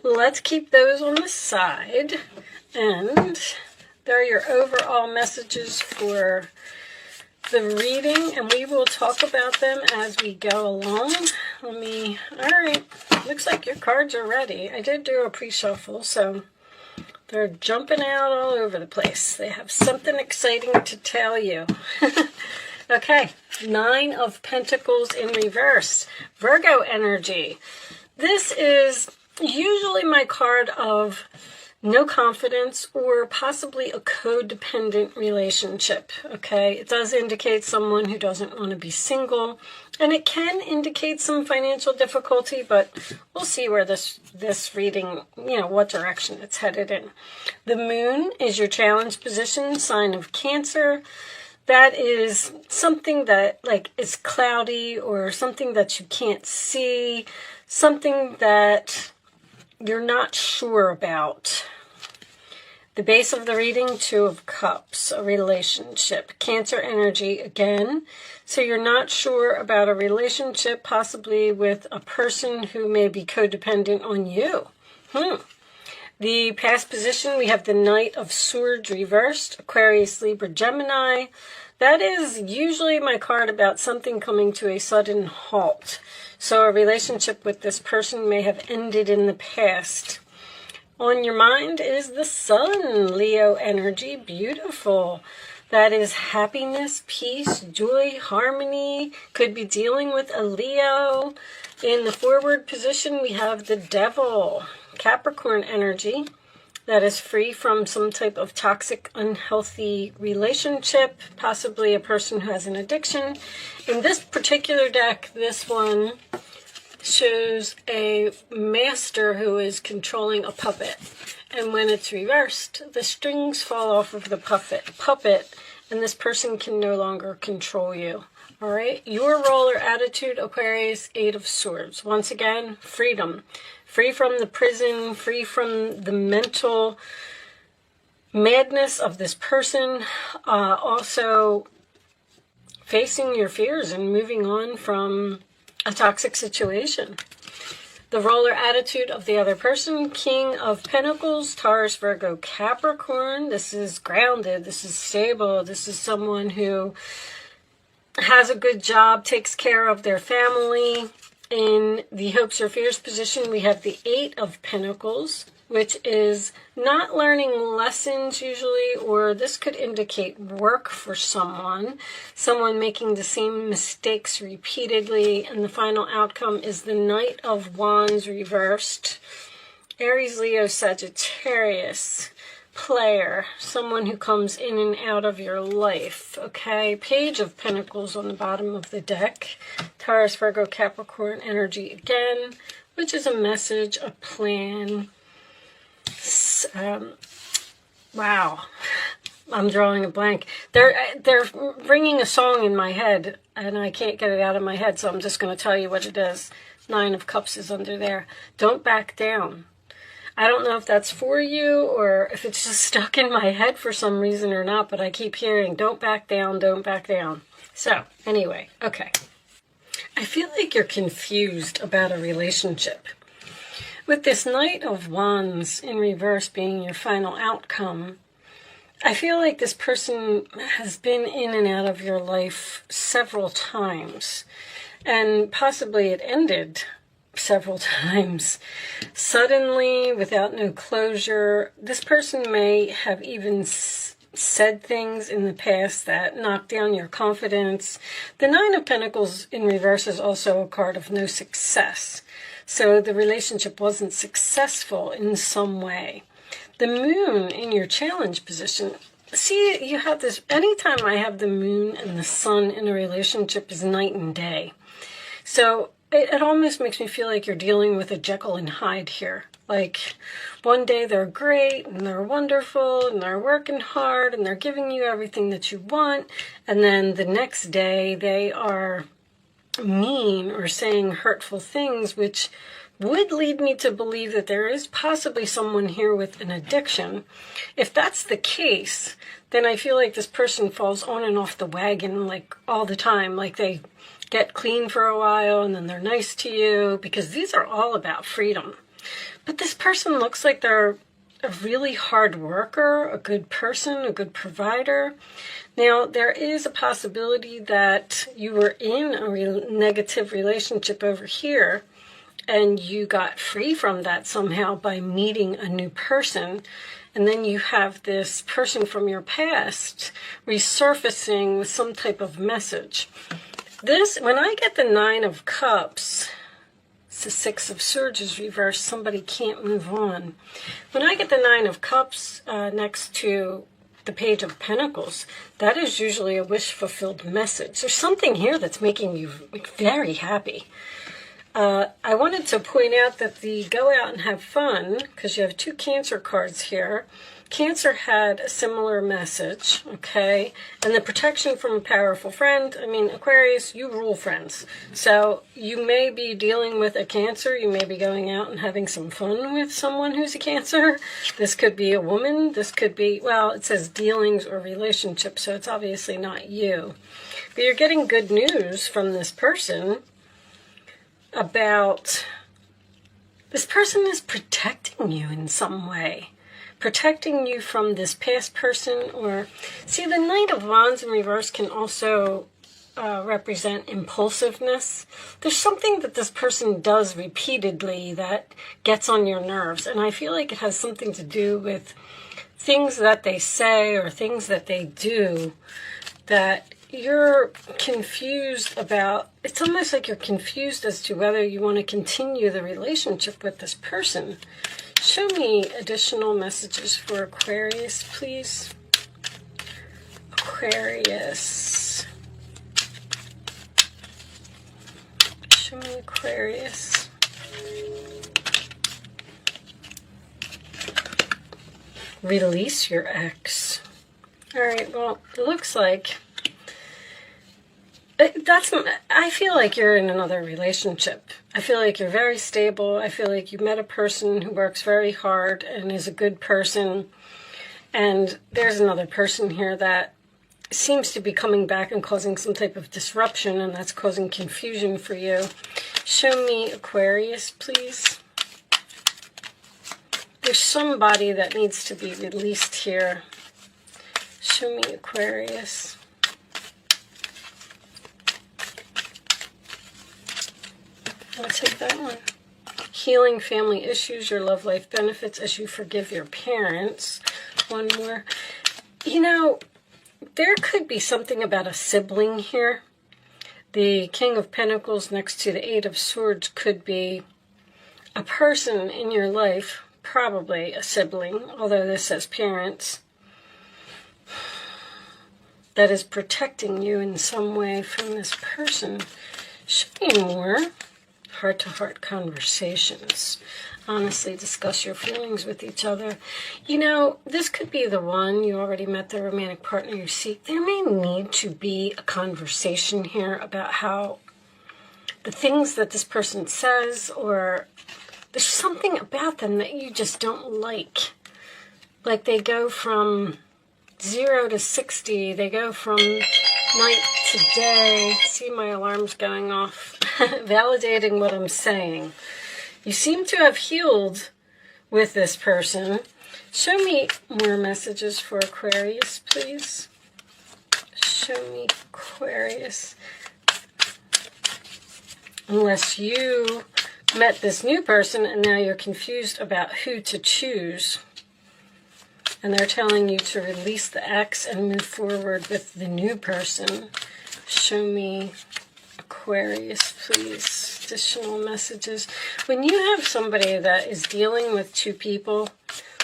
let's keep those on the side. And there are your overall messages for the reading, and we will talk about them as we go along. Alright, looks like your cards are ready. I did do a pre-shuffle, so they're jumping out all over the place. They have something exciting to tell you. Okay, 9 of Pentacles in reverse. Virgo energy. This is usually my card of no confidence or possibly a codependent relationship, okay? It does indicate someone who doesn't want to be single, and it can indicate some financial difficulty, but we'll see where this reading, what direction it's headed in. The moon is your challenge position, sign of Cancer. That is something that is cloudy or something that you can't see, something that you're not sure about. The base of the reading, 2 of Cups, a relationship. Cancer energy again. So you're not sure about a relationship, possibly with a person who may be codependent on you. The past position, we have the Knight of Swords reversed, Aquarius, Libra, Gemini. That is usually my card about something coming to a sudden halt. So a relationship with this person may have ended in the past. On your mind is the Sun, Leo energy, beautiful. That is happiness, peace, joy, harmony. Could be dealing with a Leo. In the forward position, we have the Devil, Capricorn energy. That is free from some type of toxic, unhealthy relationship, possibly a person who has an addiction. In this particular deck, this one shows a master who is controlling a puppet. And when it's reversed, the strings fall off of the puppet, and this person can no longer control you. All right, your role or attitude, Aquarius, 8 of Swords. Once again, freedom. Free from the prison, free from the mental madness of this person. Also facing your fears and moving on from a toxic situation. The role or attitude of the other person, King of Pentacles, Taurus, Virgo, Capricorn. This is grounded, this is stable, this is someone who has a good job, takes care of their family. In the hopes or fears position, we have the 8 of Pentacles, which is not learning lessons usually, or this could indicate work for someone making the same mistakes repeatedly, and the final outcome is the Knight of Wands reversed. Aries, Leo, Sagittarius, player, someone who comes in and out of your life, okay? Page of Pentacles on the bottom of the deck. Taurus, Virgo, Capricorn energy again, which is a message, a plan. Wow, I'm drawing a blank. They're ringing a song in my head, and I can't get it out of my head, so I'm just going to tell you what it is. 9 of Cups is under there. Don't back down. I don't know if that's for you or if it's just stuck in my head for some reason or not, but I keep hearing, don't back down, don't back down. So, anyway, okay. I feel like you're confused about a relationship. With this Knight of Wands in reverse being your final outcome, I feel like this person has been in and out of your life several times, and possibly it ended several times. Suddenly, without no closure, this person may have even said things in the past that knocked down your confidence. The 9 of Pentacles in reverse is also a card of no success. So the relationship wasn't successful in some way. The moon in your challenge position. See, you have this, anytime I have the moon and the sun in a relationship is night and day. So it almost makes me feel like you're dealing with a Jekyll and Hyde here. Like, one day they're great, and they're wonderful, and they're working hard, and they're giving you everything that you want, and then the next day they are mean or saying hurtful things, which would lead me to believe that there is possibly someone here with an addiction. If that's the case, then I feel like this person falls on and off the wagon like all the time, like they get clean for a while and then they're nice to you, because these are all about freedom. But this person looks like they're a really hard worker, a good person, a good provider. Now, there is a possibility that you were in a negative relationship over here, and you got free from that somehow by meeting a new person. And then you have this person from your past resurfacing with some type of message. This, when I get the 9 of Cups, it's the 6 of Swords reversed, somebody can't move on. When I get the 9 of Cups next to the Page of Pentacles, that is usually a wish-fulfilled message. There's something here that's making you very happy. I wanted to point out that the go out and have fun, because you have 2 Cancer cards here. Cancer had a similar message, okay? And the protection from a powerful friend. I mean, Aquarius, you rule friends. So you may be dealing with a Cancer. You may be going out and having some fun with someone who's a Cancer. This could be a woman. This could be, well, it says dealings or relationships, so it's obviously not you. But you're getting good news from this person about this person is protecting you in some way. Protecting you from this past person, or see, the Knight of Wands in reverse can also represent impulsiveness. There's something that this person does repeatedly that gets on your nerves, and I feel like it has something to do with things that they say or things that they do that you're confused about. It's almost like you're confused as to whether you want to continue the relationship with this person. Show me additional messages for Aquarius, please. Aquarius. Show me Aquarius. Release your ex. All right, well, it looks like I feel like you're in another relationship. I feel like you're very stable. I feel like you met a person who works very hard and is a good person. And there's another person here that seems to be coming back and causing some type of disruption, and that's causing confusion for you. Show me Aquarius, please. There's somebody that needs to be released here. Show me Aquarius. I'll take that one. Healing family issues, your love life benefits as you forgive your parents. One more. You know, there could be something about a sibling here. The King of Pentacles next to the 8 of Swords could be a person in your life, probably a sibling, although this says parents, that is protecting you in some way from this person. Show me more. Heart-to-heart conversations. Honestly, discuss your feelings with each other. You know, this could be the one. You already met the romantic partner you seek. There may need to be a conversation here about how the things that this person says, or there's something about them that you just don't like. Like they go from 0 to 60. They go from night to day. See, my alarm's going off. Validating what I'm saying. You seem to have healed with this person. Show me more messages for Aquarius, please. Show me Aquarius. Unless you met this new person and now you're confused about who to choose. And they're telling you to release the ex and move forward with the new person. Show me Aquarius, please. Additional messages. When you have somebody that is dealing with 2 people,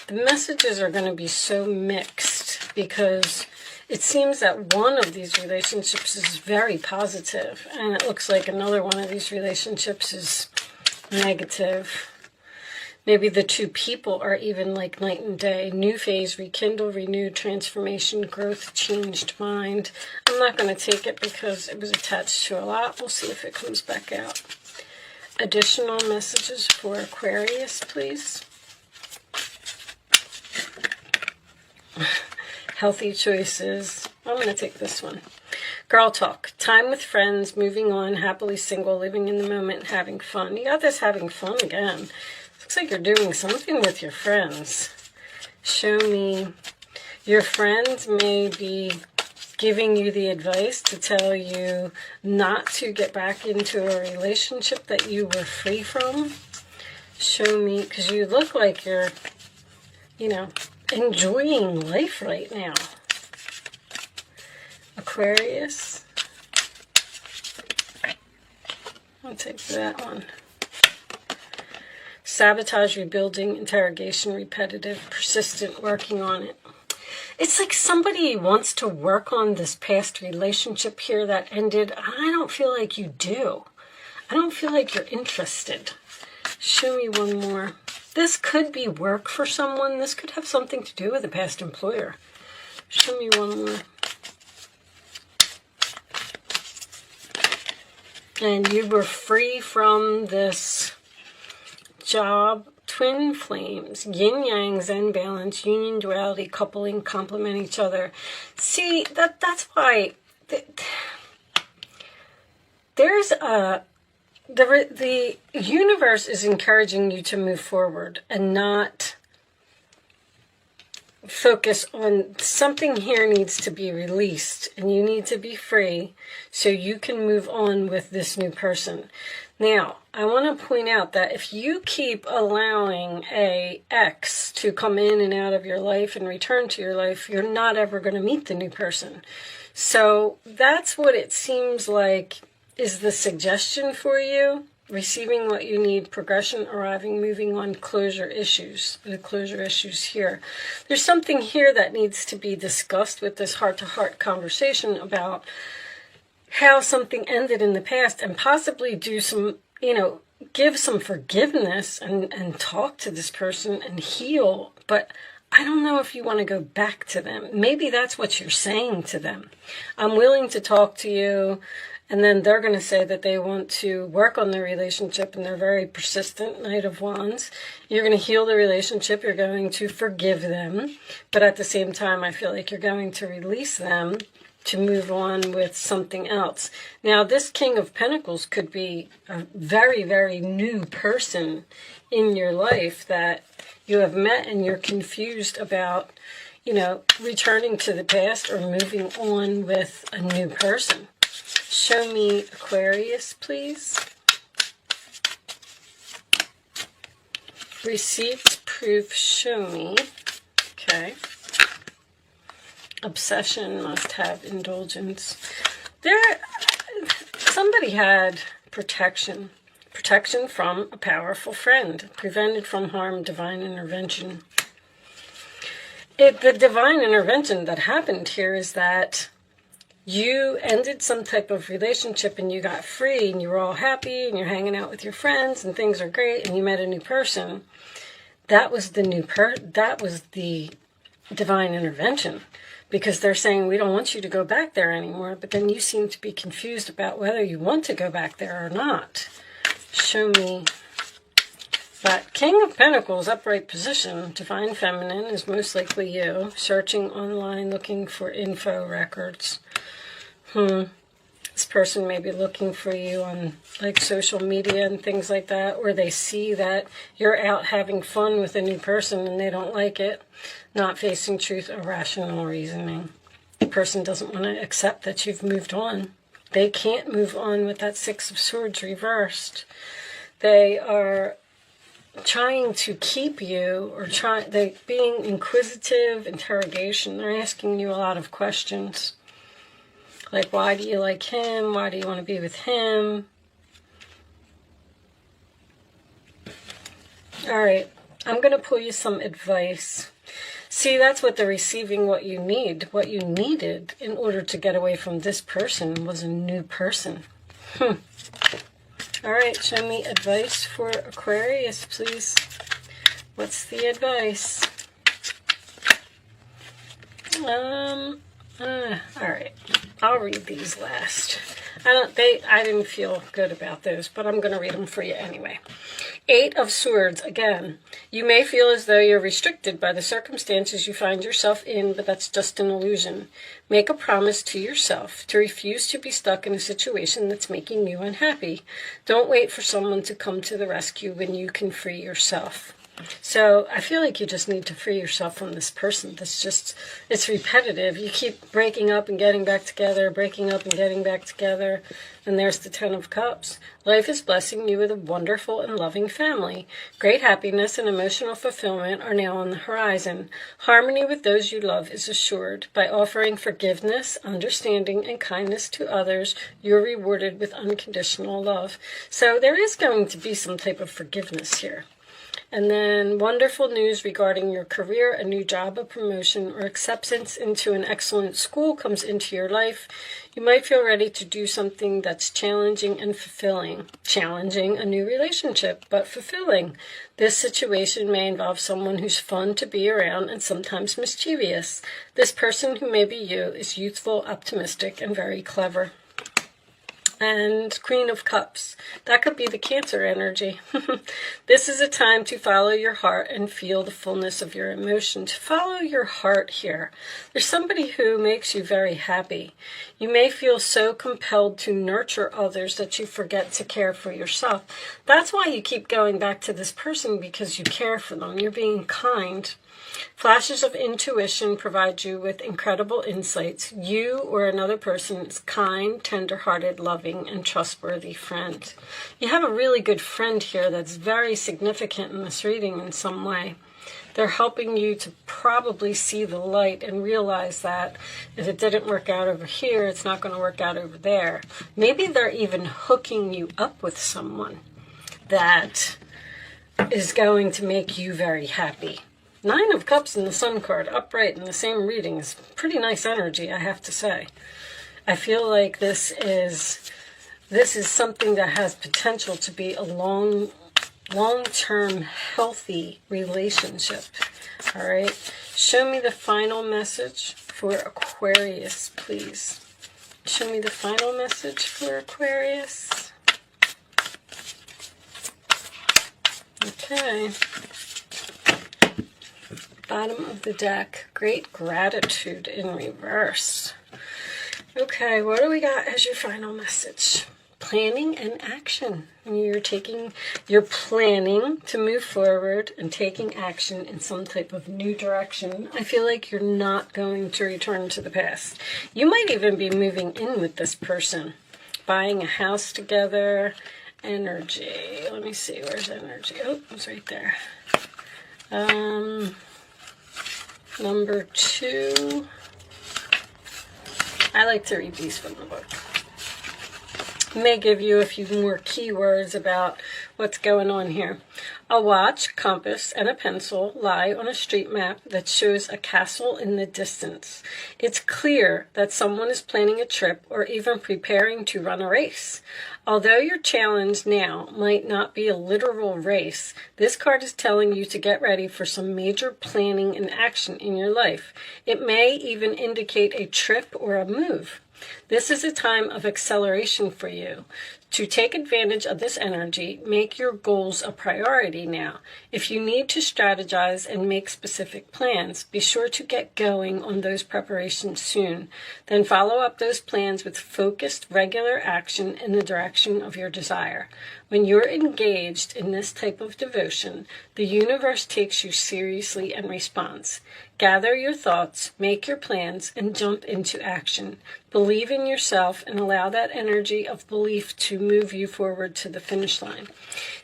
the messages are going to be so mixed because it seems that one of these relationships is very positive, and it looks like another one of these relationships is negative. Maybe the 2 people are even like night and day. New phase, rekindle, renewed, transformation, growth, changed mind. I'm not going to take it because it was attached to a lot. We'll see if it comes back out. Additional messages for Aquarius, please. Healthy choices. I'm going to take this one. Girl talk. Time with friends, moving on, happily single, living in the moment, having fun. You got this having fun again. Looks like you're doing something with your friends. Show me. Your friends may be giving you the advice to tell you not to get back into a relationship that you were free from. Show me, because you look like you're, you know, enjoying life right now. Aquarius. I'll take that one. Sabotage, rebuilding, interrogation, repetitive, persistent, working on it. It's like somebody wants to work on this past relationship here that ended. I don't feel like you do. I don't feel like you're interested. Show me one more. This could be work for someone. This could have something to do with a past employer. Show me one more. And you were free from this job. Twin flames, yin yang, zen balance, union, duality, coupling, complement each other. See, that's why there's the universe is encouraging you to move forward and not focus on something. Here needs to be released and you need to be free so you can move on with this new person. Now, I want to point out that if you keep allowing a ex to come in and out of your life and return to your life, you're not ever going to meet the new person. So that's what it seems like is the suggestion for you. Receiving what you need, progression, arriving, moving on, closure issues. The closure issues here. There's something here that needs to be discussed with this heart-to-heart conversation about how something ended in the past and possibly do some, give some forgiveness and talk to this person and heal. But I don't know if you want to go back to them. Maybe that's what you're saying to them. I'm willing to talk to you. And then they're going to say that they want to work on the relationship and they're very persistent, Knight of Wands. You're going to heal the relationship. You're going to forgive them. But at the same time, I feel like you're going to release them to move on with something else. Now, this King of Pentacles could be a very, very new person in your life that you have met and you're confused about, returning to the past or moving on with a new person. Show me Aquarius, please. Receipts, proof, show me. Okay. Obsession, must have indulgence. Somebody had protection. Protection from a powerful friend. Prevented from harm, divine intervention. The divine intervention that happened here is that you ended some type of relationship and you got free and you were all happy and you're hanging out with your friends and things are great and you met a new person. That was the that was the divine intervention, because they're saying we don't want you to go back there anymore, but then you seem to be confused about whether you want to go back there or not. Show me. But King of Pentacles, upright position, divine feminine is most likely you. Searching online, looking for info records. This person may be looking for you on like social media and things like that, or they see that you're out having fun with a new person and they don't like it. Not facing truth or rational reasoning. The person doesn't want to accept that you've moved on. They can't move on with that Six of Swords reversed. They are trying to keep you, or they being inquisitive, interrogation. They're asking you a lot of questions. Like, why do you like him? Why do you want to be with him? All right, I'm going to pull you some advice. See, that's what they're receiving, what you need. What you needed in order to get away from this person was a new person. All right, show me advice for Aquarius, please. What's the advice? All right, I'll read these last. I didn't feel good about those, but I'm going to read them for you anyway. Eight of Swords, again. You may feel as though you're restricted by the circumstances you find yourself in, but that's just an illusion. Make a promise to yourself to refuse to be stuck in a situation that's making you unhappy. Don't wait for someone to come to the rescue when you can free yourself. So I feel like you just need to free yourself from this person. It's repetitive. You keep breaking up and getting back together, breaking up and getting back together. And there's the Ten of Cups. Life is blessing you with a wonderful and loving family. Great happiness and emotional fulfillment are now on the horizon. Harmony with those you love is assured. By offering forgiveness, understanding, and kindness to others, you're rewarded with unconditional love. So there is going to be some type of forgiveness here. And then wonderful news regarding your career, a new job, a promotion, or acceptance into an excellent school comes into your life. You might feel ready to do something that's challenging and fulfilling. Challenging, a new relationship, but fulfilling. This situation may involve someone who's fun to be around and sometimes mischievous. This person, who may be you, is youthful, optimistic, and very clever. And Queen of Cups. That could be the Cancer energy. This is a time to follow your heart and feel the fullness of your emotions. Follow your heart here. There's somebody who makes you very happy. You may feel so compelled to nurture others that you forget to care for yourself. That's why you keep going back to this person, because you care for them. You're being kind. Flashes of intuition provide you with incredible insights. You or another person is kind, tender-hearted, loving, and trustworthy friend. You have a really good friend here that's very significant in this reading in some way. They're helping you to probably see the light and realize that if it didn't work out over here, it's not going to work out over there. Maybe they're even hooking you up with someone that is going to make you very happy. Nine of Cups in the Sun card, upright in the same reading, is pretty nice energy, I have to say. I feel like this is something that has potential to be a long-term, healthy relationship. All right. Show me the final message for Aquarius, please. Show me the final message for Aquarius. Okay. Bottom of the deck, great gratitude in reverse. Okay, what do we got as your final message? Planning and action. You're planning to move forward and taking action in some type of new direction. I feel like you're not going to return to the past. You might even be moving in with this person, buying a house together. Energy. Let me see, where's energy? Oh, it's right there. Number 2. I like to read these from the book. It may give you a few more keywords about what's going on here. A watch, compass, and a pencil lie on a street map that shows a castle in the distance. It's clear that someone is planning a trip or even preparing to run a race. Although your challenge now might not be a literal race, this card is telling you to get ready for some major planning and action in your life. It may even indicate a trip or a move. This is a time of acceleration for you. To take advantage of this energy, make your goals a priority now. If you need to strategize and make specific plans, be sure to get going on those preparations soon. Then follow up those plans with focused, regular action in the direction of your desire. When you're engaged in this type of devotion, the universe takes you seriously and responds. Gather your thoughts, make your plans, and jump into action. Believe in yourself and allow that energy of belief to move you forward to the finish line.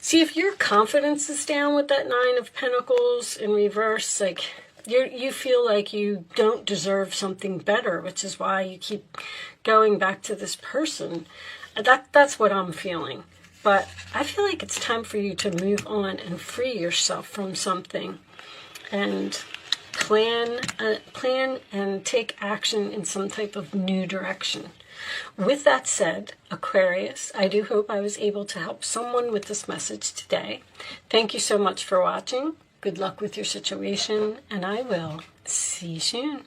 See, if your confidence is down with that Nine of Pentacles in reverse, like you feel like you don't deserve something better, which is why you keep going back to this person. That's what I'm feeling. But I feel like it's time for you to move on and free yourself from something and plan and take action in some type of new direction. With that said, Aquarius, I do hope I was able to help someone with this message today. Thank you so much for watching. Good luck with your situation, and I will see you soon.